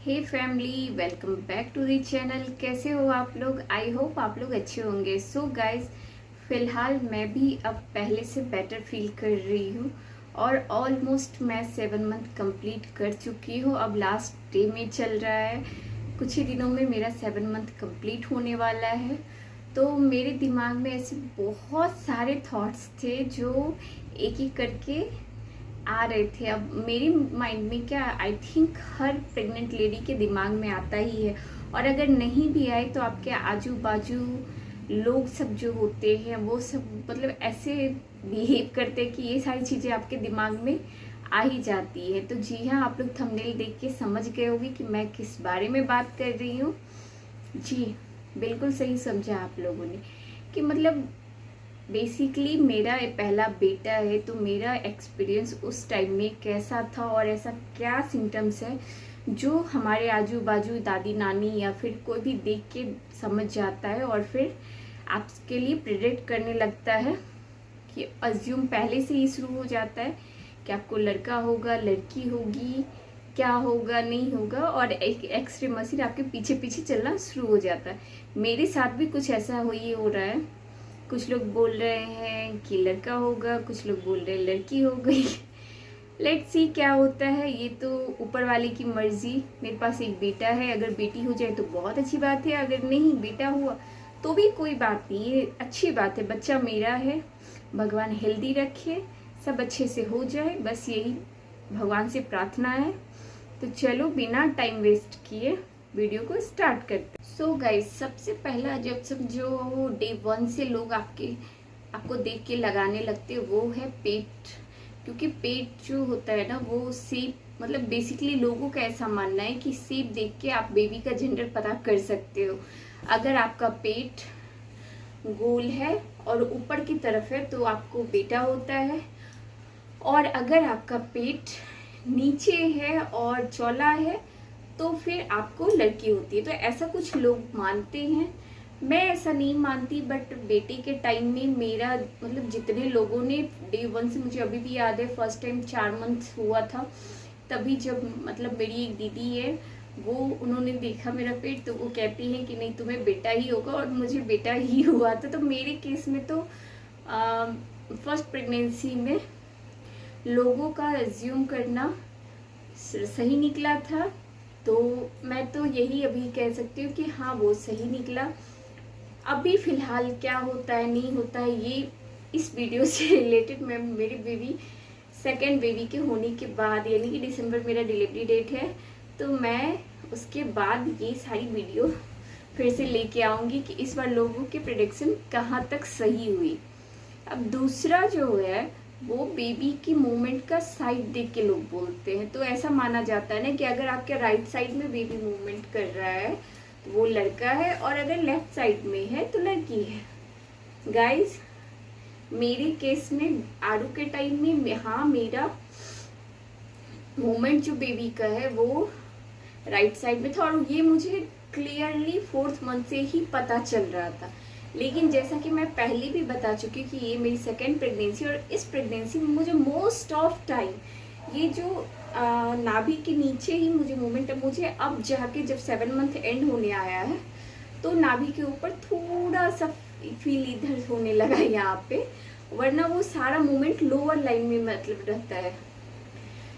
Hey family, welcome back to the channel. कैसे हो आप लोग? आई होप आप लोग अच्छे होंगे। सो गाइज, फ़िलहाल मैं भी अब पहले से बेटर फील कर रही हूँ और ऑलमोस्ट मैं 7 मंथ कंप्लीट कर चुकी हूँ। अब लास्ट डे में चल रहा है। कुछ ही दिनों में मेरा 7 मंथ कंप्लीट होने वाला है। तो मेरे दिमाग में ऐसे बहुत सारे थॉट्स थे जो एक एक करके आ रहे थे। अब मेरी माइंड में क्या, I think her pregnant lady के दिमाग में आता ही है, और अगर नहीं भी आए तो आपके आजू बाजू लोग सब जो होते हैं वो सब मतलब ऐसे बिहेव करते हैं कि ये सारी चीज़ें आपके दिमाग में आ ही जाती है। तो जी हाँ, आप लोग थंबनेल देख के समझ गए होंगे कि मैं किस बारे में बात कर रही हूँ। जी, बिल्कुल सही समझा आप लोगों ने कि मतलब बेसिकली मेरा ये पहला बेटा है, तो मेरा एक्सपीरियंस उस टाइम में कैसा था और ऐसा क्या सिम्टम्स है जो हमारे आजू बाजू दादी नानी या फिर कोई भी देख के समझ जाता है और फिर आपके लिए प्रिडिक्ट करने लगता है कि अज्यूम पहले से ही शुरू हो जाता है कि आपको लड़का होगा, लड़की होगी, क्या होगा नहीं होगा, और एक एक्सरे मशीन आपके पीछे पीछे चलना शुरू हो जाता है। मेरे साथ भी कुछ ऐसा हो रहा है। कुछ लोग बोल रहे हैं कि लड़का होगा, कुछ लोग बोल रहे हैं लड़की हो गई। लेट्स सी क्या होता है, ये तो ऊपर वाले की मर्जी। मेरे पास एक बेटा है, अगर बेटी हो जाए तो बहुत अच्छी बात है, अगर नहीं बेटा हुआ तो भी कोई बात नहीं, ये अच्छी बात है। बच्चा मेरा है, भगवान हेल्दी रखे, सब अच्छे से हो जाए, बस यही भगवान से प्रार्थना है। तो चलो बिना टाइम वेस्ट किए वीडियो को स्टार्ट करते हैं। सो गाइस, सबसे पहला जब सब जो डे 1 से लोग आपको देख के लगाने लगते वो है पेट। क्योंकि पेट जो होता है ना वो शेप, मतलब बेसिकली लोगों का ऐसा मानना है कि शेप देख के आप बेबी का जेंडर पता कर सकते हो। अगर आपका पेट गोल है और ऊपर की तरफ है तो आपको बेटा होता है, और अगर आपका पेट नीचे है और चौला है तो फिर आपको लड़की होती है। तो ऐसा कुछ लोग मानते हैं, मैं ऐसा नहीं मानती। बट बेटे के टाइम में मेरा मतलब जितने लोगों ने डे 1 से, मुझे अभी भी याद है फर्स्ट टाइम 4 मंथ हुआ था तभी, जब मतलब मेरी एक दीदी है वो, उन्होंने देखा मेरा पेट तो वो कहती है कि नहीं तुम्हें बेटा ही होगा, और मुझे बेटा ही हुआ था। तो मेरे केस में तो फर्स्ट प्रेगनेंसी में लोगों का एज्यूम करना सही निकला था। तो मैं तो यही अभी कह सकती हूँ कि हाँ वो सही निकला। अभी फिलहाल क्या होता है नहीं होता है ये इस वीडियो से रिलेटेड मैं मेरी बेबी सेकेंड बेबी के होने के बाद, यानी कि दिसंबर मेरा डिलीवरी डेट है, तो मैं उसके बाद ये सारी वीडियो फिर से लेके आऊँगी कि इस बार लोगों की प्रेडिक्शन कहाँ तक सही हुई। अब दूसरा जो है वो बेबी की मूवमेंट का साइड देख के लोग बोलते हैं। तो ऐसा माना जाता है ना कि अगर आपके राइट साइड में बेबी मूवमेंट कर रहा है तो वो लड़का है, और अगर लेफ्ट साइड में है तो लड़की है। गाइस, मेरे केस में आरू के टाइम में हाँ मेरा मूवमेंट जो बेबी का है वो राइट साइड में था, और ये मुझे क्लियरली 4th मंथ से ही पता चल रहा था। लेकिन जैसा कि मैं पहले भी बता चुकी कि ये मेरी सेकेंड प्रेगनेंसी, और इस प्रेगनेंसी में मुझे मोस्ट ऑफ टाइम ये जो नाभि के नीचे ही मुझे मूवमेंट है। मुझे अब जाके जब 7 मंथ एंड होने आया है तो नाभि के ऊपर थोड़ा सा फील इधर होने लगा यहाँ पे, वरना वो सारा मूवमेंट लोअर लाइन में मतलब रहता है।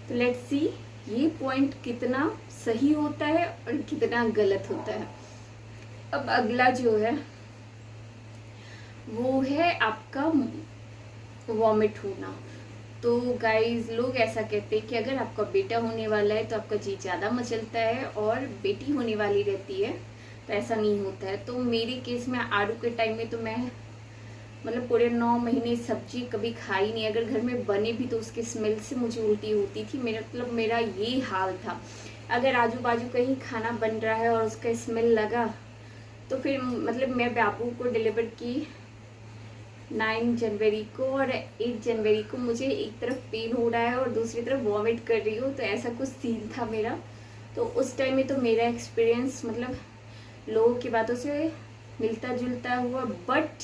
तो लेट्स सी ये पॉइंट कितना सही होता है और कितना गलत होता है। अब अगला जो है वो है आपका वॉमिट होना। तो गाइज, लोग ऐसा कहते हैं कि अगर आपका बेटा होने वाला है तो आपका जी ज़्यादा मचलता है, और बेटी होने वाली रहती है तो ऐसा नहीं होता है। तो मेरे केस में आरू के टाइम में तो मैं मतलब पूरे 9 महीने सब्जी कभी खाई नहीं। अगर घर में बने भी तो उसके स्मेल से मुझे उल्टी होती थी। मेरा ये हाल था। अगर आजू बाजू कहीं खाना बन रहा है और उसका स्मेल लगा तो फिर मतलब मैं बाबू को डिलीवर की 9 जनवरी को, और 8 जनवरी को मुझे एक तरफ पेन हो रहा है और दूसरी तरफ वॉमिट कर रही हूँ। तो ऐसा कुछ सीन था मेरा। तो उस टाइम में तो मेरा एक्सपीरियंस मतलब लोगों की बातों से मिलता जुलता हुआ। बट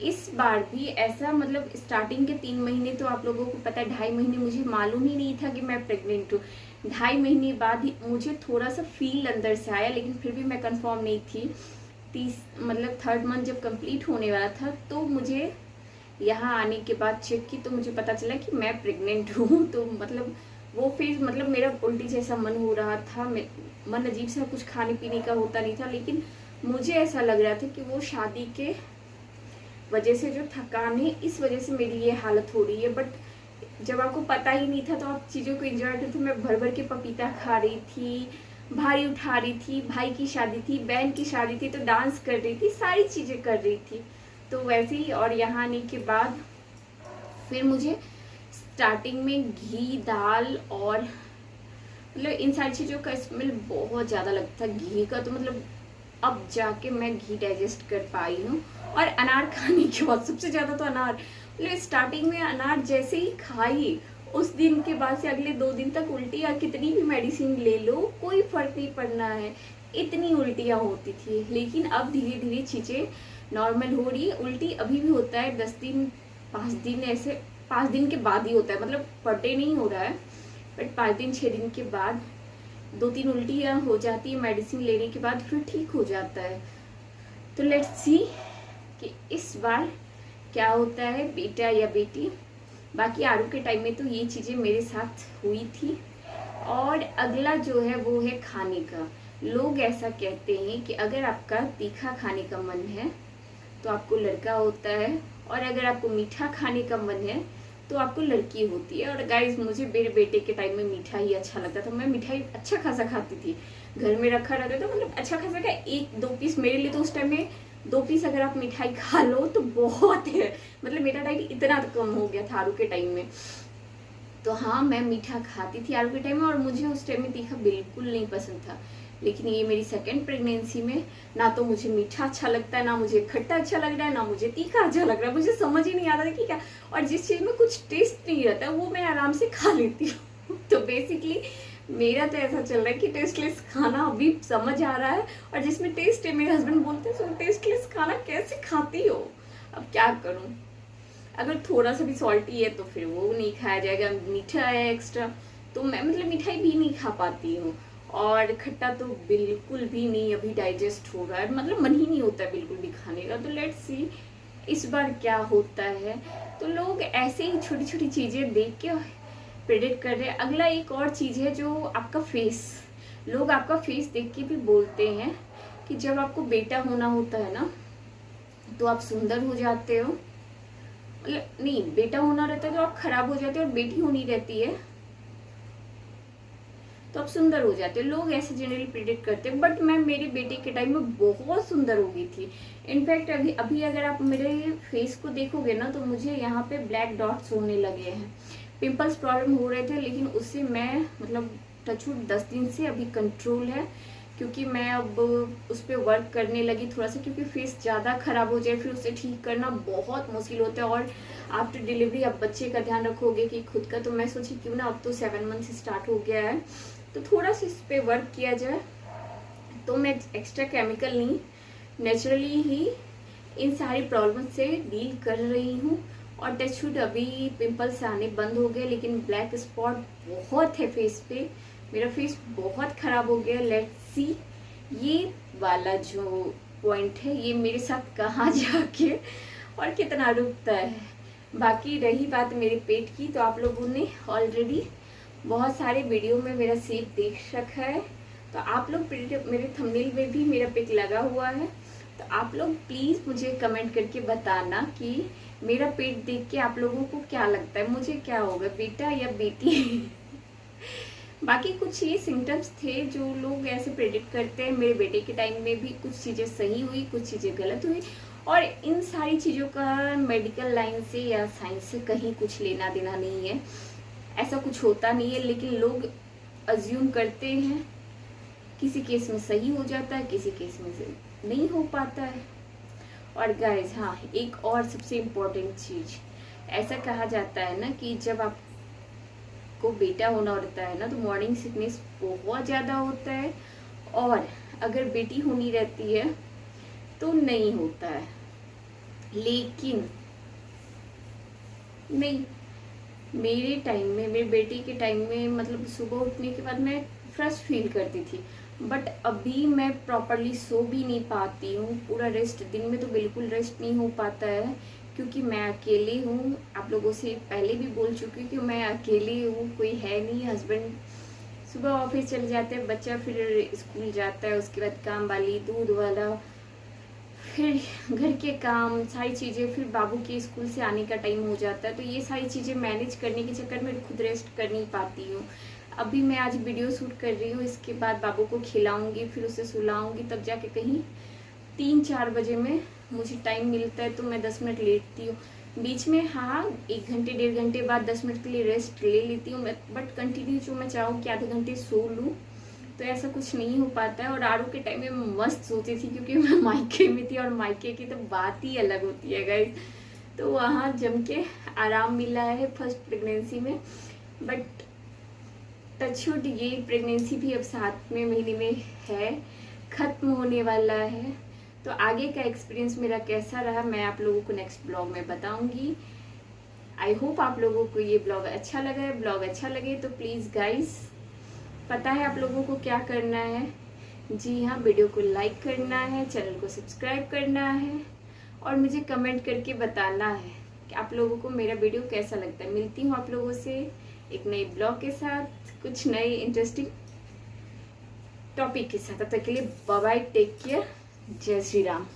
इस बार भी ऐसा मतलब स्टार्टिंग के 3 महीने तो आप लोगों को पता है, 2.5 महीने मुझे मालूम ही नहीं था कि मैं प्रेग्नेंट हूँ। 2.5 महीने बाद ही मुझे थोड़ा सा फील अंदर से आया, लेकिन फिर भी मैं कंफर्म नहीं थी। 3rd मंथ जब कंप्लीट होने वाला था तो मुझे यहाँ आने के बाद चेक की तो मुझे पता चला कि मैं प्रेग्नेंट हूँ। तो मतलब वो फेज, मतलब मेरा उल्टी जैसा मन हो रहा था, मन अजीब सा, कुछ खाने पीने का होता नहीं था, लेकिन मुझे ऐसा लग रहा था कि वो शादी के वजह से जो थकान है, इस वजह से मेरी ये हालत हो रही है। बट जब आपको पता ही नहीं था तो आप चीज़ों को एंजॉय करते। मैं भर भर के पपीता खा रही थी, भारी उठा रही थी, भाई की शादी थी, बहन की शादी थी तो डांस कर रही थी, सारी चीज़ें कर रही थी। तो वैसे ही, और यहाँ आने के बाद फिर मुझे स्टार्टिंग में घी, दाल और मतलब इन सारी चीज़ों का स्मेल बहुत ज़्यादा लगता है घी का। तो मतलब अब जाके मैं घी डाइजेस्ट कर पाई हूँ। और अनार खाने के बाद, सबसे ज़्यादा तो अनार, मतलब स्टार्टिंग में अनार जैसे ही खाई, उस दिन के बाद से अगले 2 दिन तक उल्टी, या कितनी भी मेडिसिन ले लो कोई फर्क नहीं पड़ना है, इतनी उल्टियाँ होती थी। लेकिन अब धीरे धीरे चीज़ें नॉर्मल हो रही है। उल्टी अभी भी होता है 10 दिन, 5 दिन, ऐसे 5 दिन के बाद ही होता है, मतलब पर डे नहीं हो रहा है, बट 5 दिन 6 दिन के बाद 2-3 उल्टियाँ हो जाती है, मेडिसिन लेने के बाद फिर ठीक हो जाता है। तो लेट्स सी कि इस बार क्या होता है, बेटा या बेटी। बाकी आरू के टाइम में तो ये चीज़ें मेरे साथ हुई थी। और अगला जो है वो है खाने का। लोग ऐसा कहते हैं कि अगर आपका तीखा खाने का मन है तो आपको लड़का होता है, और अगर आपको मीठा खाने का मन है तो आपको लड़की होती है। और गाइस, मुझे मेरे बेटे के टाइम में मीठा ही अच्छा लगता था। मैं मिठाई अच्छा खासा खाती थी, घर में रखा रहता था, मतलब अच्छा खासा का 1-2 पीस मेरे लिए। तो उस टाइम में 2 पीस अगर आप मिठाई खा लो तो बहुत है, मतलब मेरा डाइट इतना कम हो गया था आरू के टाइम में। तो हाँ, मैं मीठा खाती थी आलू के टाइम में, और मुझे उस टाइम में तीखा बिल्कुल नहीं पसंद था। लेकिन ये मेरी सेकंड प्रेगनेंसी में ना तो मुझे मीठा अच्छा लगता है, ना मुझे खट्टा अच्छा लग रहा है, ना मुझे तीखा अच्छा लग रहा है। मुझे समझ ही नहीं आता था कि क्या, और जिस चीज़ में कुछ टेस्ट नहीं रहता वो मैं आराम से खा लेती हूँ। तो बेसिकली मेरा तो ऐसा चल रहा है कि टेस्टलेस खाना अभी समझ आ रहा है, और जिसमें टेस्ट है, मेरे हस्बैंड बोलते हैं टेस्टलेस खाना कैसे खाती हो। अब क्या करूँ, अगर थोड़ा सा भी सॉल्टी है तो फिर वो नहीं खाया जाएगा, मीठा है एक्स्ट्रा तो मैं मतलब मिठाई भी नहीं खा पाती हूँ, और खट्टा तो बिल्कुल भी नहीं अभी डाइजेस्ट हो रहा है, मतलब मन ही नहीं होता है बिल्कुल भी खाने का। तो लेट्स सी इस बार क्या होता है। तो लोग ऐसे ही छोटी छोटी चीज़ें देख के प्रेडिक्ट कर रहे हैं। अगला एक और चीज़ है जो आपका फेस। लोग आपका फेस देख के भी बोलते हैं कि जब आपको बेटा होना होता है ना तो आप सुंदर हो जाते हो, मतलब नहीं, बेटा होना रहता है तो आप खराब हो जाते हो, और बेटी होनी रहती है तो आप सुंदर हो जाते हो। लोग ऐसे जनरली प्रिडिक्ट करते हैं, बट मैं मेरे बेटे के टाइम में बहुत सुंदर हो गई थी। इनफैक्ट अभी अगर आप मेरे फेस को देखोगे ना तो मुझे यहाँ पे ब्लैक डॉट्स होने लगे हैं। पिंपल्स प्रॉब्लम हो रहे थे, लेकिन उससे मैं मतलब टचवुड 10 दिन से अभी कंट्रोल है, क्योंकि मैं अब उस पर वर्क करने लगी थोड़ा सा, क्योंकि फेस ज़्यादा खराब हो जाए फिर उसे ठीक करना बहुत मुश्किल होता है। और आफ्टर डिलीवरी अब बच्चे का ध्यान रखोगे कि खुद का, तो मैं सोची क्यों ना, अब तो 7 मंथ स्टार्ट हो गया है तो थोड़ा सा इस पर वर्क किया जाए। तो मैं एक्स्ट्रा केमिकल नहीं, नेचुरली ही इन सारी प्रॉब्लम से डील कर रही हूँ। और टचवुड अभी पिंपल्स आने बंद हो गए, लेकिन ब्लैक स्पॉट बहुत है फेस पे, मेरा फेस बहुत खराब हो गया। लेट्स सी ये वाला जो पॉइंट है ये मेरे साथ कहाँ जाके और कितना रुकता है। बाकी रही बात मेरे पेट की, तो आप लोगों ने ऑलरेडी बहुत सारे वीडियो में मेरा शेप देख रखा है, तो आप लोग मेरे थंबनेल में भी मेरा पिक लगा हुआ है। तो आप लोग प्लीज़ मुझे कमेंट करके बताना कि मेरा पेट देख के आप लोगों को क्या लगता है, मुझे क्या होगा, बेटा या बेटी। बाकी कुछ ये सिम्टम्स थे जो लोग ऐसे प्रेडिक्ट करते हैं। मेरे बेटे के टाइम में भी कुछ चीज़ें सही हुई, कुछ चीज़ें गलत हुई, और इन सारी चीज़ों का मेडिकल लाइन से या साइंस से कहीं कुछ लेना देना नहीं है, ऐसा कुछ होता नहीं है। लेकिन लोग अज्यूम करते हैं, किसी केस में सही हो जाता है, किसी केस में नहीं हो पाता है। और गाइस हाँ, एक और सबसे इम्पोर्टेंट चीज़, ऐसा कहा जाता है ना कि जब आपको बेटा होना होता है ना तो मॉर्निंग सिकनेस बहुत ज़्यादा होता है, और अगर बेटी होनी रहती है तो नहीं होता है। लेकिन नहीं, मेरे टाइम में, मेरे बेटी के टाइम में, मतलब सुबह उठने के बाद मैं फ्रेश फील करती थी। बट अभी मैं प्रॉपरली सो भी नहीं पाती हूँ, पूरा रेस्ट, दिन में तो बिल्कुल रेस्ट नहीं हो पाता है, क्योंकि मैं अकेली हूँ। आप लोगों से पहले भी बोल चुकी हूँ कि मैं अकेली हूँ, कोई है नहीं। हस्बैंड सुबह ऑफिस चले जाते हैं, बच्चा फिर स्कूल जाता है, उसके बाद काम वाली, दूध वाला, फिर घर के काम, सारी चीज़ें, फिर बाबू के स्कूल से आने का टाइम हो जाता है। तो ये सारी चीज़ें मैनेज करने के चक्कर में खुद रेस्ट कर नहीं पाती हूँ। अभी मैं आज वीडियो शूट कर रही हूँ, इसके बाद बाबू को खिलाऊंगी, फिर उसे सुलाऊंगी, तब जाके कहीं 3-4 बजे में मुझे टाइम मिलता है तो मैं 10 मिनट लेटती हूँ। बीच में हाँ 1 घंटे 1.5 घंटे बाद 10 मिनट के लिए रेस्ट ले लेती हूँ, बट कंटिन्यू जो मैं चाहूँ कि आधे घंटे सो लूँ तो ऐसा कुछ नहीं हो पाता है। और आरू के टाइम में मस्त सोती थी, क्योंकि मैं मायके में थी और मायके की तो बात ही अलग होती है गाइस। तो वहाँ जम के आराम मिला है फर्स्ट प्रेगनेंसी में। बट टचवुड ये प्रेगनेंसी भी अब 7वें महीने में है, खत्म होने वाला है। तो आगे का एक्सपीरियंस मेरा कैसा रहा मैं आप लोगों को नेक्स्ट ब्लॉग में बताऊंगी। आई होप आप लोगों को ये ब्लॉग अच्छा लगा है। ब्लॉग अच्छा लगे तो प्लीज़ गाइस, पता है आप लोगों को क्या करना है। जी हाँ, वीडियो को लाइक करना है, चैनल को सब्सक्राइब करना है, और मुझे कमेंट करके बताना है कि आप लोगों को मेरा वीडियो कैसा लगता है। मिलती हूँ आप लोगों से एक नए ब्लॉग के साथ, कुछ नए इंटरेस्टिंग टॉपिक के साथ। तब तक के लिए बाय बाय, टेक केयर, जय श्री राम।